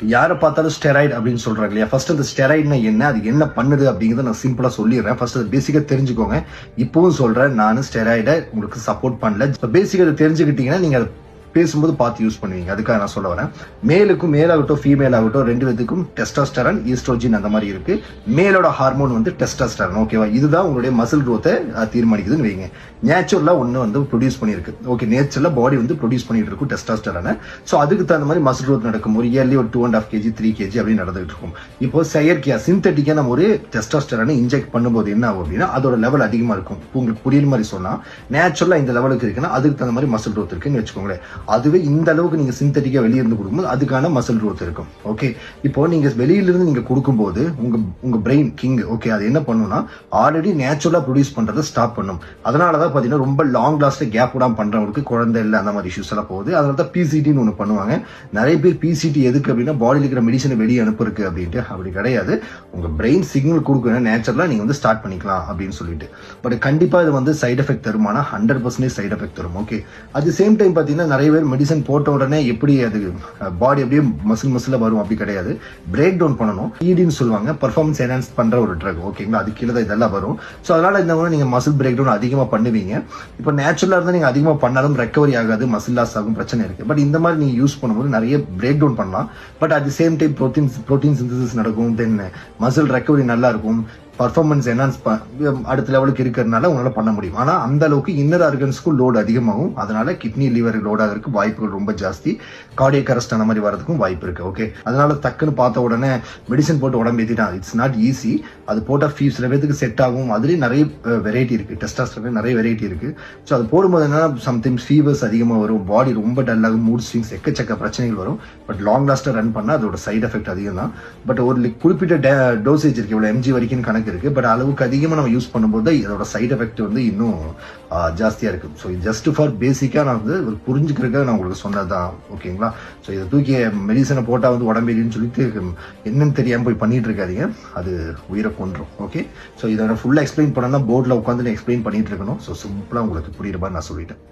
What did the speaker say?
யாரை பார்த்தாலும் ஸ்டெராய்டு அப்படின்னு சொல்றாங்க இல்லையா? ஃபர்ஸ்ட் அந்த ஸ்டெராய்டுனா என்ன, அது என்ன பண்ணுது அப்படிங்கிறத நான் சிம்பிளா சொல்லிடுறேன். ஃபர்ஸ்ட் அது பேசிக்கா தெரிஞ்சுக்கோங்க. இப்பவும் சொல்றேன், நான் ஸ்டெராய்டை உங்களுக்கு சப்போர்ட் பண்ணல. பேசிக்கா அதை தெரிஞ்சுக்கிட்டீங்கன்னா நீங்க பேசும்போது பார்த்து யூஸ் பண்ணுவீங்க. அதுக்காக நான் சொல்ல வரேன். மேலுக்கும் மேலாகட்டும் ஃபீமேல் ஆகட்டும் ரெண்டு பேத்துக்கும் டெஸ்டோஸ்டெரான், ஈஸ்ட்ரோஜன் அந்த மாதிரி இருக்கு. மேலோட ஹார்மோன் வந்து டெஸ்டோஸ்டெரான். ஓகேவா? இதுதான் உங்களுடைய மசில் க்ரோத்தை தீர்மானிக்குதுன்னு வைங்க. நேச்சுரலா ஒன்று வந்து ப்ரொடியூஸ் பண்ணிருக்கு. ஓகே, நேச்சுரலா பாடி வந்து ப்ரொடியூஸ் பண்ணிட்டு இருக்கும் டெஸ்டோஸ்டெரானை. ஸோ அதுக்கு தகுந்த மாதிரி மசில் க்ரோத் நடக்கும். ஒரு இயர்லி ஒரு 2.5 kg 3 kg அப்படின்னு நடந்துகிட்டு இருக்கும். இப்போ செயற்கையா சிந்தட்டிக்கா நம்ம ஒரு டெஸ்டோஸ்டெரானை இன்ஜெக்ட் பண்ணும்போது என்ன ஆகும் அப்படின்னா அதோட லெவல் அதிகமா இருக்கும். உங்களுக்கு புரியுற மாதிரி சொன்னா நேச்சுரலா இந்த லெவலுக்கு இருக்குன்னா அதுக்கு தகுந்த மாதிரி மசில் க்ரோத் இருக்குன்னு வச்சுக்கோங்களேன். அதுவே இந்த அளவுக்கு நீங்க சிந்தட்டிக்கா வெளியிருந்து கொடுக்கும்போது அதுக்கான மசில் க்ரோத் இருக்கும். ஓகே, இப்போ நீங்க வெளியிலிருந்து நீங்க கொடுக்கும்போது உங்க பிரெயின் கிங் ஓகே அது என்ன பண்ணும்னா ஆல்ரெடி நேச்சுரலா ப்ரொடியூஸ் பண்றதை ஸ்டாப் பண்ணும். அதனாலதான் பாத்தீங்கன்னா ரொம்ப லாங் லாஸ்ட்ல கேப் விடாம பண்றவங்களுக்கு குழந்தை இல்லை அந்த மாதிரி இஷ்யூஸ் எல்லாம் போகுது. அதனால தான் பிசிடின்னு ஒன்று பண்ணுவாங்க. நிறைய பேர் பிசிடி எதுக்கு அப்படின்னா பாடியில் இருக்கிற மெடிசனை வெளியே அனுப்புறதுக்கு அப்படின்ட்டு. அப்படி கிடையாது. உங்க பிரெயின் சிக்னல் கொடுக்கணும் நேச்சுரலா நீங்க வந்து ஸ்டார்ட் பண்ணிக்கலாம் அப்படின்னு சொல்லிட்டு. பட் கண்டிப்பா இது வந்து சைட் எஃபெக்ட் தருமானா 100% சைட் எஃபெக்ட் தரும். ஓகே, அட் சேம் டைம் பாத்தீங்கன்னா நிறைய பேர் மெடிசன் போட்ட உடனே எப்படி அது பாடி அப்படியே மசில் வரும் அப்படி கிடையாது. பிரேக் டவுன் பண்ணணும். ஈடின்னு சொல்லுவாங்க, பர்ஃபார்மன்ஸ் என்ஹான்ஸ் பண்ற ஒரு ட்ரக். ஓகேங்களா? அது கீழே தான் இதெல்லாம் வரும். ஸோ அதனால இந்த மாதிரி நீங்க மசில் பிரேக் டவுன் அதிகமா பண்ணுவீங்க. இப்போ நேச்சுரலா இருந்தா நீங்க அதிகமா பண்ணாலும் ரெக்கவரி ஆகாது, மசில் லாஸ் ஆகும், பிரச்சனை இருக்கு. பட் இந்த மாதிரி நீங்க யூஸ் பண்ணும்போது நிறைய பிரேக் டவுன் பண்ணலாம். But at the same time protein synthesis நடக்கும். தென் மசில் ரெக்கவரி நல்லா இருக்கும். பர்ஃபார்மன்ஸ் என்ஹான்ஸ் அடுத்த லெவலுக்கு இருக்கிறதுனால உங்களால பண்ண முடியும். ஆனா அந்த அளவுக்கு இன்னர் ஆர்கன்ஸ்க்கும் லோடு அதிகமாகும். அதனால கிட்னி லிவர் லோட் ஆகிறதுக்கு வாய்ப்புகள் ரொம்ப ஜாஸ்தி. கார்டியக் அரெஸ்ட் அந்த மாதிரி வரதுக்கும் வாய்ப்பு இருக்கு. ஓகே, அதனால டக்குன்னு பார்த்த உடனே மெடிசன் போட்டு உடம்பு ஏற்றிட்டான். It's not easy. அது போட்டால் சில பேருக்கு செட் ஆகும். அதுலேயும் நிறைய வெரைட்டி இருக்கு. டெஸ்டாஸ்டரான் நிறைய வெரைட்டி இருக்கு. ஸோ அது போடும்போது என்ன சம்டைம்ஸ் ஃபீவர்ஸ் அதிகமாக வரும், பாடி ரொம்ப டல்லாகும், மூட் ஸ்விங்ஸ், எக்கச்சக்க பிரச்சனைகள் வரும். பட் லாங் லாஸ்ட்டாக ரன் பண்ணால் அதோட சைட் எஃபெக்ட் அதிகம் தான். பட் ஒரு குறிப்பிட்ட டோசேஜ் இருக்கு, இவ்வளோ mg வரைக்கும் கணக்கு இருக்கு. பட் அளவுக்கு அதிகமா நம்ம யூஸ் பண்ணும்போது இதோட சைட் எஃபெக்ட் வந்து இன்னும் ஜாஸ்தியா இருக்கு. ஸோ ஜஸ்ட் ஃபார் பேசிக்கா நான் வந்து புரிஞ்சுக்கிறதுக்காக நான் உங்களுக்கு சொன்னதுதான். ஓகேங்களா? ஸோ இதை தூக்கி மெடிசனை போட்டா வந்து உடம்பேலின்னு சொல்லிட்டு என்னன்னு தெரியாம போய் பண்ணிட்டு இருக்காதீங்க. அது உயிரை கொன்றும். ஓகே, ஸோ இதை ஃபுல்லா எக்ஸ்பிளைன் பண்ணா போர்டில் உட்காந்து எக்ஸ்பிளைன் பண்ணிட்டு இருக்கணும். ஸோ சிம்பிளா உங்களுக்கு புரியுற மாதிரி நான் சொல்லிட்டேன்.